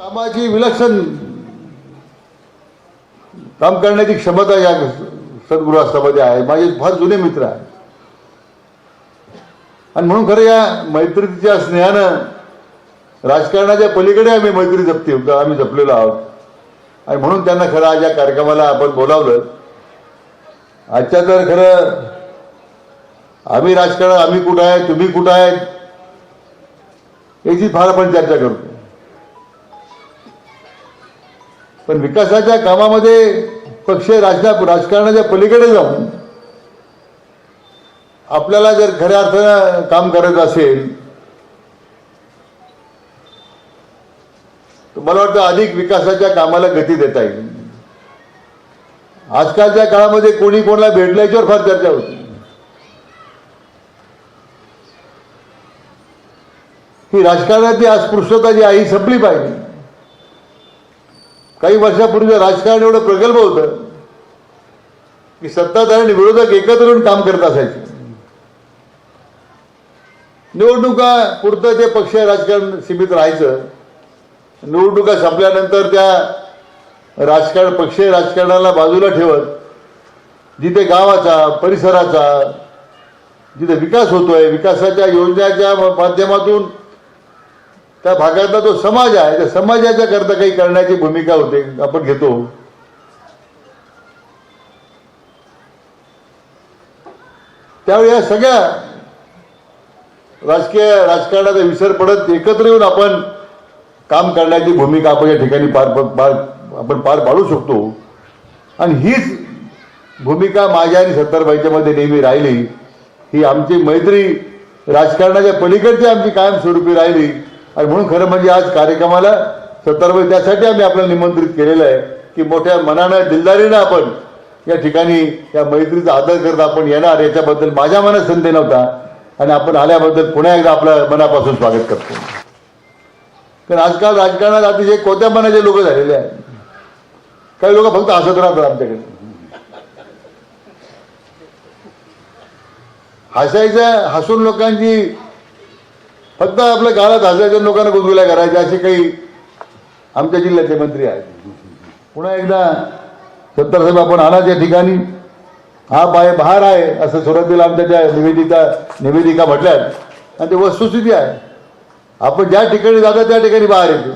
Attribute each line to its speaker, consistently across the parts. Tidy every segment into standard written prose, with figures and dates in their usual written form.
Speaker 1: कामाची विलक्षण काम करण्याची क्षमता या सद्गृहस्थामध्ये आहे. माझे फार जुने मित्र आहे आणि म्हणून खरं या मैत्रीच्या स्नेहानं राजकारणाच्या पलीकडे आम्ही मैत्री आम्ही जपलेलो आहोत आणि म्हणून त्यांना खरं आज या कार्यक्रमाला आपण बोलावलं. आजच्या तर खरं आम्ही राजकारण आम्ही कुठं आहे तुम्ही कुठं आहेत याची फार आपण चर्चा करतो, पण विकासाच्या कामामध्ये पक्ष राजकारणाच्या पलीकडे जाऊन आपल्याला जर खऱ्या अर्थानं काम करायचं असेल तर मला वाटतं अधिक विकासाच्या कामाला गती देता येईल. आजकालच्या काळामध्ये कोणी कोणाला भेटलं याच्यावर फार चर्चा होती. ही राजकारणाची अस्पृश्यता जी आहे ही संपली पाहिजे. काही वर्षापूर्वी राजकारण एवढं प्रगल्भ होतं की सत्ताधारी आणि विरोधक एकत्र येऊन काम करत असायचे. निवडणुका पुरतं ते पक्ष राजकारण सीमित राहायचं. निवडणुका संपल्यानंतर त्या राजकारण पक्षीय राजकारणाला बाजूला ठेवत जिथे गावाचा परिसराचा जिथे विकास होतोय विकासाच्या योजनाच्या माध्यमातून त्या भागातला जो समाज आहे त्या समाजाच्या करता काही करण्याची भूमिका होते आपण घेतो. त्यावेळी या सगळ्या राजकारणाचा विसर पडत एकत्र येऊन आपण काम करण्याची भूमिका आपण या ठिकाणी आपण पार पाडू शकतो आणि हीच भूमिका माझ्या आणि सत्तारबाईच्या मध्ये नेहमी राहिली. ही आमची मैत्री राजकारणाच्या पलीकडची आमची कायमस्वरूपी राहिली आणि म्हणून खरं म्हणजे आज कार्यक्रमाला सत्तारबाई त्यासाठी आम्ही आपल्याला निमंत्रित केलेलं आहे की मोठ्या मनानं दिलदारीनं आपण या ठिकाणी या मैत्रीचा आदर करत आपण येणार याच्याबद्दल माझ्या मनात संदेह नव्हता आणि आपण आल्याबद्दल पुन्हा एकदा आपलं मनापासून स्वागत करतो. कारण आजकाल राजकारणात अतिशय कोत्या मनाचे लोक झालेले आहेत. काही लोक फक्त हसत राहतात आमच्याकडे. हसून लोकांची फक्त आपल्या गावात हसायच्या लोकांना गुदगुल्या करायच्या असे काही आमच्या जिल्ह्याचे मंत्री आहेत. पुन्हा एकदा सत्तारसाहेब आपण आलाच या ठिकाणी. हा बहार आहे असं सुरुवातीला आमच्या त्या निवेदिका म्हटल्यात आणि ते वस्तुस्थिती आहे. आपण ज्या ठिकाणी जातो त्या ठिकाणी बाहेर येतो.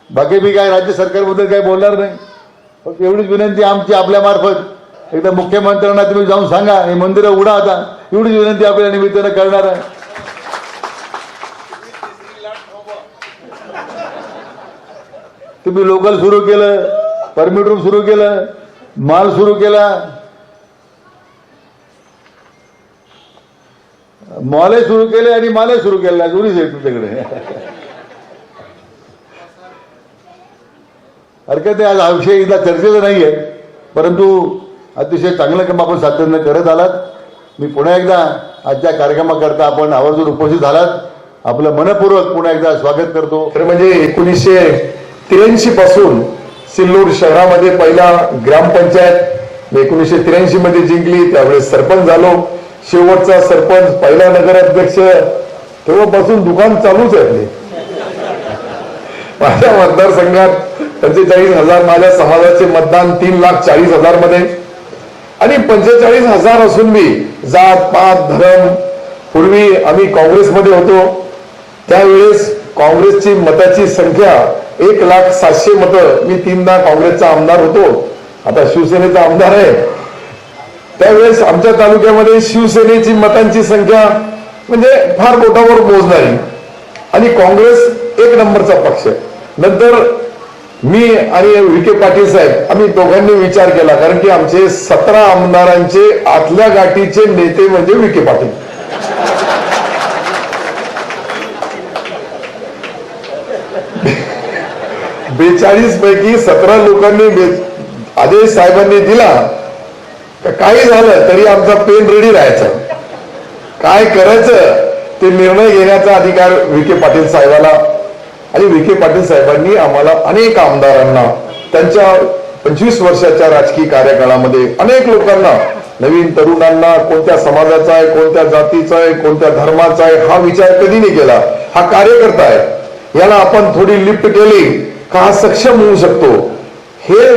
Speaker 1: बाकी मी काय राज्य सरकारबद्दल काही बोलणार नाही. फक्त एवढीच विनंती आमची आपल्या मार्फत एकदा मुख्यमंत्र्यांना तुम्ही जाऊन सांगा हे मंदिरं उडा आता. एवढीच विनंती आपल्या निमित्तानं करणार आहे. तुम्ही लोकल सुरू केलं, परमिट रूम सुरू केलं, माल सुरू केला, मॉलही सुरू केले आणि मालही सुरू केला. दोन्हीच आहे तुमच्याकडे. हरकत आहे. आज हा विषय इथला चर्चेचा नाही आहे, परंतु अतिशय चांगलं काम आपण सातत्यानं करत आलात. मी पुन्हा एकदा आजच्या कार्यक्रमाकरता आपण आवर्जून उपस्थित झालात आपलं मनपूर्वक पुन्हा एकदा स्वागत करतो.
Speaker 2: तर म्हणजे 1983 पासून सिल्लोड शहरामध्ये पहिला ग्रामपंचायत 1983 मध्ये जिंकली. त्यावेळेस सरपंच झालो. शेवटचा सरपंच, पहिला नगराध्यक्ष. तेव्हापासून दुकान चालूच आहे. माझ्या मतदारसंघात 45,000 माझ्या समाजाचे मतदान 3,40,000 मध्ये आणि 45,000 असून मी जात पात धर्म. पूर्वी आम्ही काँग्रेसमध्ये होतो. त्यावेळेस काँग्रेसची मताची संख्या 1,07,000 मतं. मी 3दा काँग्रेसचा आमदार होतो. आता शिवसेनेचा आमदार आहे. त्यावेळेस आमच्या तालुक्यामध्ये शिवसेनेची मतांची संख्या म्हणजे फार बोटावर मोजणारी आणि काँग्रेस 1 नंबरचा पक्ष. नंतर मी आणि विखे पाटील साहेब आम्ही दोघांनी विचार केला, कारण की आमचे 17 आमदारांचे आतल्या गाठीचे नेते म्हणजे विखे पाटील. बेचाळीस पैकी 17 लोकांनी आदेश साहेबांनी दिला. काही झालं तरी आमचा पेन रेडी राहायचा. काय करायचं ते निर्णय घेण्याचा अधिकार विखे पाटील साहेबाला आणि विखे पाटील साहेबांनी आम्हाला अनेक आमदारांना त्यांच्या 25 वर्षाच्या राजकीय कार्यकाळामध्ये अनेक लोकांना नवीन तरुणांना कोणत्या समाजाचा आहे कोणत्या जातीचा आहे कोणत्या धर्माचा आहे हा विचार कधी नाही केला. हा कार्यकर्ता आहे. याला आपण थोडी लिफ्ट केली का हा सक्षम होऊ शकतो. हे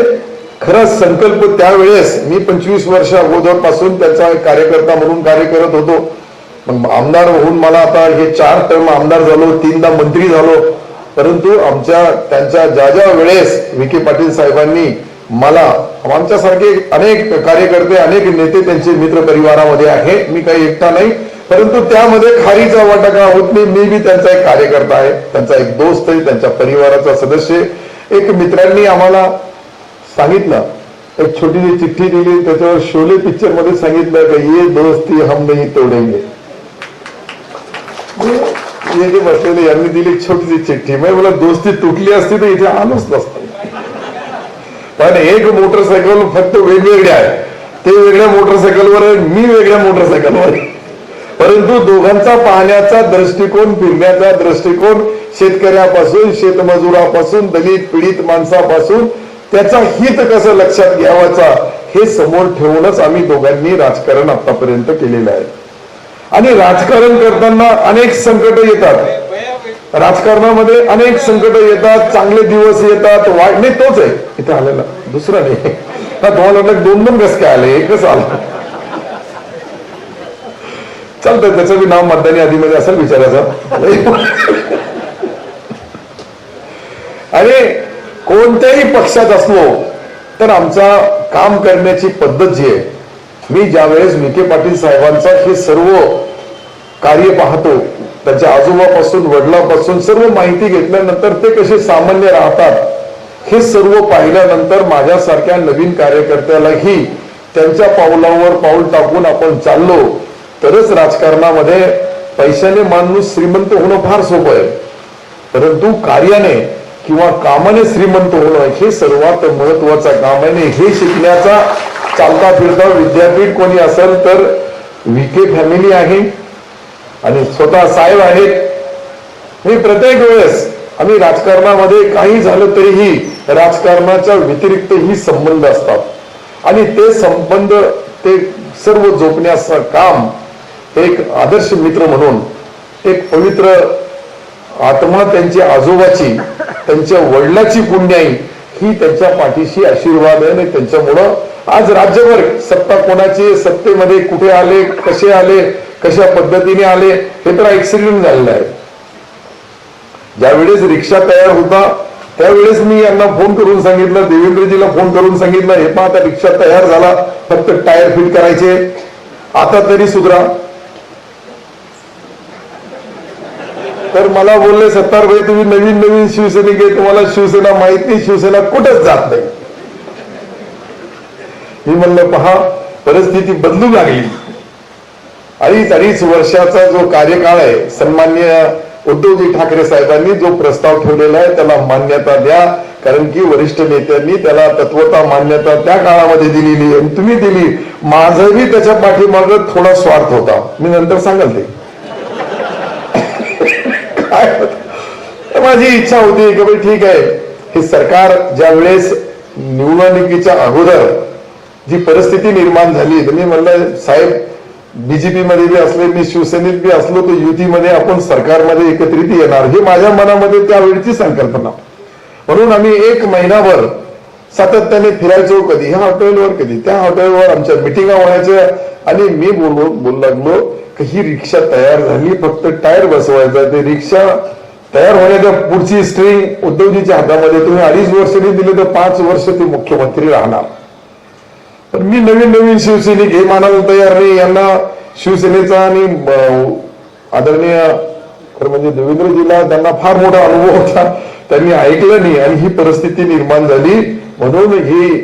Speaker 2: खरा संकल्प त्यावेळेस मी 25 वर्ष अगोदर पासून त्याचा कार्यकर्ता म्हणून कार्य करत होतो. मग आमदार होऊन मला आता हे 4 टर्म आमदार झालो, 3दा मंत्री झालो. परंतु त्यांच्या ज्या वेळेस विखे पाटील साहेबांनी मला, आमच्यासारखे अनेक कार्यकर्ते अनेक नेते त्यांचे मित्र परिवारामध्ये आहे, मी काही एकटा नाही, परंतु त्यामध्ये खारीचा वाटा होत नाही. मी बी त्यांचा एक कार्यकर्ता आहे, त्यांचा एक दोस्त आहे, त्यांच्या परिवाराचा सदस्य. एक मित्रांनी आम्हाला सांगितलं, एक छोटीशी चिठ्ठी दिली, त्याच्यावर शोले पिक्चर मध्ये सांगितलं की ये दोस्ती हम नहीं तोडेंगे. जे बसलेले यांनी दिली छोटीशी चिठ्ठी. मला दोस्ती तुटली असती तर इथे आलोच नसतो. पण एक मोटरसायकल फक्त वेगवेगळे आहे, ते वेगळ्या मोटरसायकलवर आहे, मी वेगळ्या मोटरसायकलवर आहे. परंतु दोघांचा पाहण्याचा दृष्टिकोन, फिरण्याचा दृष्टिकोन, शेतकऱ्यापासून शेतमजुरापासून दलित पीडित माणसापासून त्याचा हित कसं लक्षात घ्यावाचा हे समोर ठेवूनच आम्ही दोघांनी राजकारण आतापर्यंत केलेलं आहे. आणि राजकारण करताना अनेक संकट येतात, राजकारणामध्ये अनेक संकट येतात, चांगले दिवस येतात, वाईट नाही. तोच आहे इथे आलेला, दुसरा नाही. तुम्हाला वाटलं 2 कस काय आले, एकच आलं. चालतं, त्याचं बी नाव मतदानी यादीमध्ये असेल विचारायचं. आणि कोणत्याही पक्षात असलो तर आमचा काम करण्याची पद्धत जी आहे, मी ज्यावेळेस विखे पाटील साहेबांचा हे सर्व कार्य पाहतो, त्यांच्या आजोबापासून वडिलापासून सर्व माहिती घेतल्यानंतर ते कसे सामान्य राहतात हे सर्व पाहिल्यानंतर माझ्यासारख्या नवीन कार्यकर्त्यालाही त्यांच्या पावलावर पाऊल टाकून आपण चाललो तरच राजकारणामध्ये पैशाने माणूस श्रीमंत होणं फार सोपं आहे, परंतु कार्याने किंवा कामाने श्रीमंत होणं हे सर्वात महत्वाचं काम आहे. हे शिकण्याचा चालता फिरता विद्यापीठ कोणी असेल तर विखे फॅमिली आहे आणि स्वतः साहेब आहेत. हे प्रत्येक वेळेस आम्ही राजकारणामध्ये काही झालं तरीही राजकारणाच्या व्यतिरिक्त ही संबंध असतात आणि ते संबंध ते सर्व जोपण्याचं काम एक आदर्श मित्र म्हणून, एक पवित्र आत्मा त्यांची आजोबाची, त्यांच्या वडिलाची पुण्याई ही त्यांच्या पाठीशी आशीर्वाद आहे. आणि त्यांच्यामुळं आज राज्यभर सत्ता कोणाची, सत्तेमध्ये कुठे आले, कसे आले, कशा पद्धतीने आले हे तर ऍक्सिडेंट झालेलं आहे. ज्यावेळेस रिक्षा तयार होता त्यावेळेस मी यांना फोन करून सांगितलं, देवेंद्रजीला फोन करून सांगितलं, हे पहा आता रिक्षा तयार झाला, फक्त टायर फिट करायचे, आता तरी सुधरा. तर मला बोलले, सत्तारभाई तुम्ही नवीन नवीन शिवसैनिक आहे, तुम्हाला शिवसेना माहित नाही, शिवसेना कुठंच जात नाही. मी म्हणलं पहा परिस्थिती बदलू लागली. 2.5 वर्षाचा जो कार्यकाळ आहे, सन्माननीय उद्धवजी ठाकरे साहेबांनी जो प्रस्ताव ठेवलेला आहे त्याला मान्यता द्या, कारण की वरिष्ठ नेत्यांनी त्याला तत्वता मान्यता त्या काळामध्ये दिलेली आणि तुम्ही दिली. माझाही त्याच्या पाठीमागे थोडा स्वार्थ होता, मी नंतर सांगाल ते. माझी इच्छा होती की ठीक आहे, हे सरकार ज्या वेळेस निवडणुकीच्या अगोदर जी परिस्थिती निर्माण झाली तर मी म्हणलं साहेब बीजेपी मध्ये बी असले, मी शिवसेनेत बी असलो तर युतीमध्ये आपण सरकारमध्ये एकत्रित येणार, हे माझ्या मनामध्ये त्यावेळची संकल्पना. म्हणून आम्ही 1 महिनाभर सातत्याने फिरायचो, कधी ह्या हॉटेलवर कधी त्या हॉटेलवर, आमच्या मिटिंगा व्हायच्या. आणि मी बोलू लागलो की ही रिक्षा तयार झाली, फक्त टायर बसवायचा, ते रिक्षा तयार होण्याच्या पुढची स्ट्रिंग उद्धवजीच्या हातामध्ये. तुम्ही 2.5 वर्षांनी दिले तर 5 वर्ष ते मुख्यमंत्री राहणार. पण मी नवीन नवीन शिवसैनिक हे मानायला तयार नाही. यांना शिवसेनेचा आणि आदरणीय खरं म्हणजे देवेंद्रजीला त्यांना फार मोठा अनुभव होता, त्यांनी ऐकलं नाही आणि ही परिस्थिती निर्माण झाली. म्हणून ही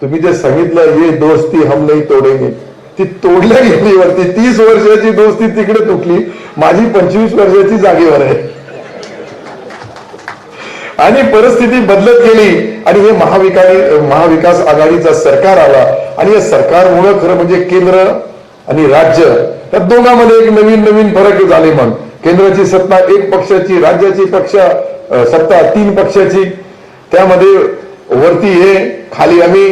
Speaker 2: तुम्ही जे सांगितलं ये दोस्ती हम नहीं तोडेंगे, ती तोडल्या गेली वरती. 30 वर्षाची दोस्ती तिकडे तुटली, माझी 25 वर्षाची जागेवर आहे. आणि परिस्थिती बदलत गेली आणि हे महाविकास आघाडीचा सरकार आला आणि या सरकारमुळे खरं म्हणजे केंद्र आणि राज्य त्या दोघांमध्ये एक नवीन नवीन फरक झाले. मग केंद्राची सत्ता 1 पक्षाची, राज्याची सत्ता 3 पक्षाची, त्यामध्ये वरती हे खाली आम्ही.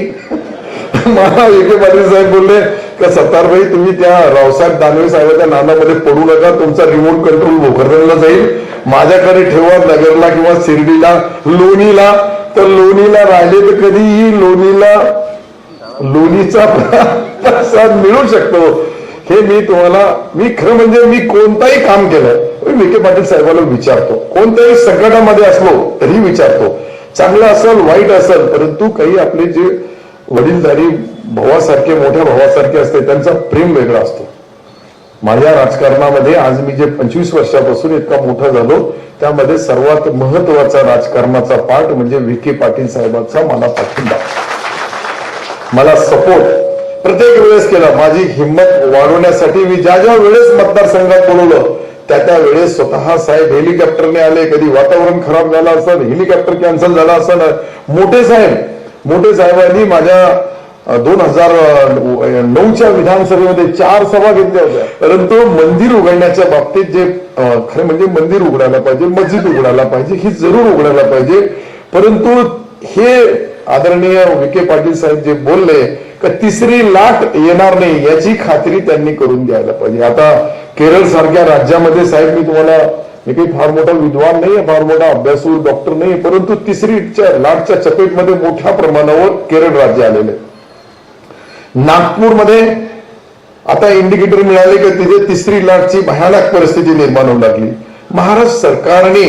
Speaker 2: मला विखे पाटील साहेब बोलले का सत्तारभाई तुम्ही त्या रावसाहेब दानवे साहेबांच्या नादामध्ये पडू नका, तुमचा रिमोट कंट्रोल भोकरदनला जाईल, माझ्याकडे ठेवा नगरला किंवा शिर्डीला लोणीला, तर लोणीला राहिले तर कधीही लोणीचा प्रसाद मिळू शकतो. हे मी खरं म्हणजे मी कोणताही काम केलं विखे पाटील साहेबांना विचारतो, कोणत्याही संकटामध्ये असलो तरी विचारतो, चांगलं असेल वाईट असेल, परंतु काही आपले जे वडीलधारी भावासारखे मोठ्या भावासारखे असते त्यांचा प्रेम वेगळा असतो. माझ्या राजकारणामध्ये आज मी जे 25 वर्षापासून इतका मोठा झालो त्यामध्ये सर्वात महत्वाचा राजकारणाचा पार्ट म्हणजे विखे पाटील साहेबांचा मला पाठिंबा, मला सपोर्ट प्रत्येक वेळेस केला. माझी हिंमत वाढवण्यासाठी मी ज्या ज्या वेळेस मतदारसंघात बोलवलं त्या वेळेस स्वतः साहेब हेलिकॉप्टरने आले. कधी वातावरण खराब झालं असं हेलिकॉप्टर कॅन्सल झाला असं मोठे साहेबांनी माझ्या 2009च्या विधानसभेमध्ये 4 सभा घेतल्या होत्या. परंतु मंदिर उघडण्याच्या बाबतीत जे खरं म्हणजे मंदिर उघडायला पाहिजे, मस्जिद उघडायला पाहिजे, ही जरूर उघडायला पाहिजे. परंतु हे आदरणीय विखे पाटील साहेब जे बोलले का 3री लाट येणार नाही याची खात्री त्यांनी करून द्यायला पाहिजे. आता केरळ सारख्या राज्यामध्ये साहेब मी काही फार मोठा विद्वान नाही, फार मोठा अभ्यासू डॉक्टर नाही, परंतु 3री लाटच्या चपेटमध्ये मोठ्या प्रमाणावर केरळ राज्य आलेले. नागपूरमध्ये आता इंडिकेटर मिळाले की तिथे 3री लाटची भयानक परिस्थिती निर्माण होऊ लागली. महाराष्ट्र सरकारने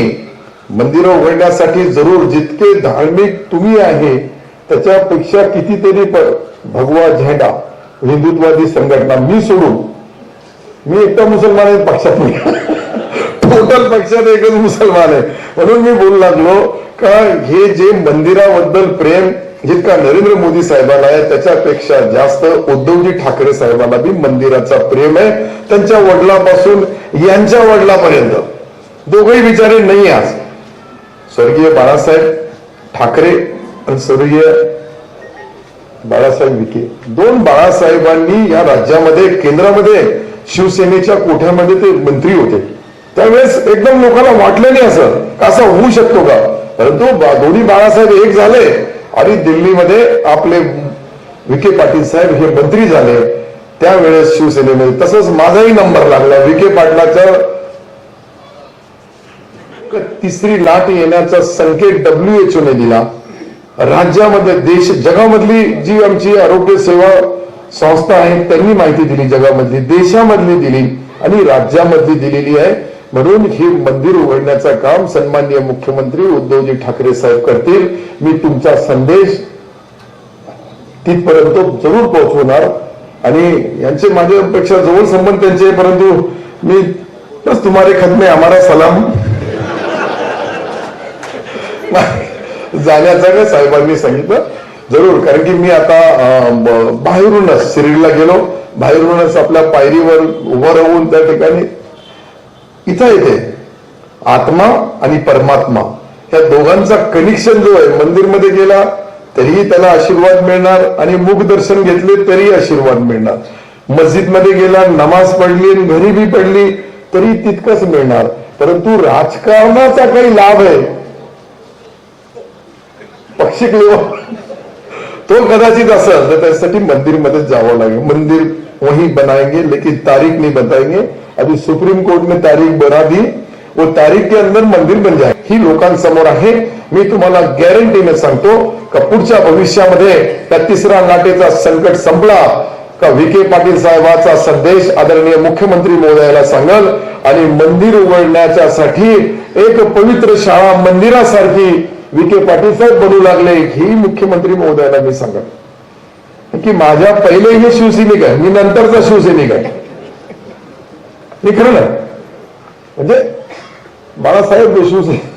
Speaker 2: मंदिरं उघडण्यासाठी जरूर जितके धार्मिक तुम्ही आहे त्याच्यापेक्षा कितीतरी भगवा झेंडा हिंदुत्वादी संघटना मी सोडून, मी एकटा मुसलमान आहे पक्षात नाही, टोटल पक्षात एकच मुसलमान आहे, म्हणून मी बोलू लागलो का हे जे मंदिराबद्दल प्रेम जितका नरेंद्र मोदी साहेबांना आहे त्याच्यापेक्षा जास्त उद्धवजी ठाकरे साहेबांना बी मंदिराचा प्रेम आहे. त्यांच्या वडिलापासून यांच्या वडिलापर्यंत दोघही बिचारे नाही. आज स्वर्गीय बाळासाहेब ठाकरे आणि स्वर्गीय बाळासाहेब विखे, 2 बाळासाहेबांनी या राज्यामध्ये केंद्रामध्ये शिवसेनेच्या कोठ्यामध्ये ते मंत्री होते. त्यावेळेस एकदम लोकांना वाटलं नाही असं होऊ शकतो का, परंतु दोन्ही बाळासाहेब एक झाले आणि दिल्लीमध्ये आपले विखे पाटील साहेब हे मंत्री झाले. त्यावेळेस शिवसेनेमध्ये तसंच माझाही नंबर लागला. विखे पाटलाच्या 3री लाट येण्याचा संकेत WHO ने दिला. राज्यामध्ये जगामधली जी आमची आरोग्य सेवा संस्था आहे त्यांनी माहिती दिली, जगामधली देशामधली दिली आणि राज्यामधली दिलेली आहे. म्हणून हे मंदिर उघडण्याचं काम सन्माननीय मुख्यमंत्री उद्धवजी ठाकरे साहेब करतील. मी तुमचा संदेश तिथपर्यंत जरूर पोहोचवणार आणि यांचे माझ्यापेक्षा जवळ संबंध त्यांचे, परंतु मी बस तुम्हारे खत में हमारा सलाम जाण्याचं काय साहेबांनी सांगितलं जरूर, कारण की मी आता बाहेरूनच शिर्डीला गेलो, बाहेरूनच आपल्या पायरीवर उभं राहून त्या ठिकाणी इथं येते आत्मा आणि परमात्मा या दोघांचा कनेक्शन जो आहे, मंदिरमध्ये गेला तरीही त्याला आशीर्वाद मिळणार आणि मुख दर्शन घेतले तरी आशीर्वाद मिळणार, मस्जिदमध्ये गेला नमाज पडली आणि घरी बी पडली तरी तितकंच मिळणार. परंतु राजकारणाचा काही लाभ आहे पक्षिक लेवल तो कदाचित असेल तर त्यासाठी मंदिरमध्ये जावं लागेल. मंदिर वही बनाएंगे लेकिन तारीख नहीं बताएंगे. अभी सुप्रीम कोर्ट ने तारीख बना दी, वो तारीख के अंदर मंदिर बन जाए. ही लोकांसमोर आहे. मी तुम्हाला गॅरंटीने सांगतो का पुढच्या भविष्यामध्ये त्या 3ऱ्या लाटेचा संकट संपला का विखे पाटील साहेबाचा संदेश आदरणीय मुख्यमंत्री महोदयाला सांगल आणि मंदिर उघडण्यासाठी एक पवित्र शाळा मंदिरासारखी विखे पाटील साहेब बनू लागले ही मुख्यमंत्री महोदयाला मी सांगत की माझ्या पहिले हे शिवसैनिक आहे, मी नंतरचा शिवसैनिक आहे. हे खरं ना, म्हणजे बाळासाहेब शिवसैनिक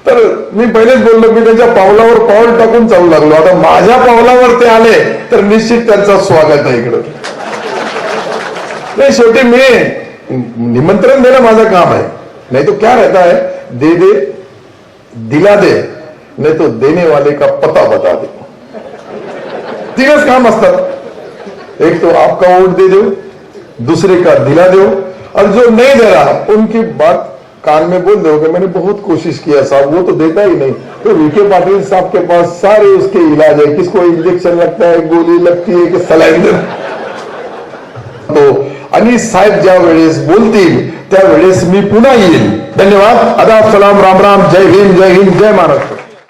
Speaker 2: तर मी पहिलेच बोललो मी त्यांच्या पावलावर पाऊल टाकून चालू लागलो. आता माझ्या पावलावर ते आले तर निश्चित त्यांचं स्वागत आहे इकडं. नाही शेवटी मी निमंत्रण देणं माझं काम आहे, नहीं तो क्या रहता है दे दे दिला दे नहीं तो देने वाले का पता बता दे. 3च काम असतात, एक तो आपका वोट दे दो, दूसरे का दिला दो और जो नहीं दे रहा उनकी बात कान में बोल दो कि मैंने बहुत कोशिश किया साहब वो तो देता ही नहीं. तो विखे पाटिल साहब के पास सारे उसके इलाज है, किसको इंजेक्शन लगता है, गोली लगती है कि सलाइन. तो आणि साहेब ज्या वेळेस बोलतील त्यावेळेस मी पुन्हा येईल. धन्यवाद. आदाब, सलाम, राम राम, जय हिंद, जय हिंद, जय महाराष्ट्र.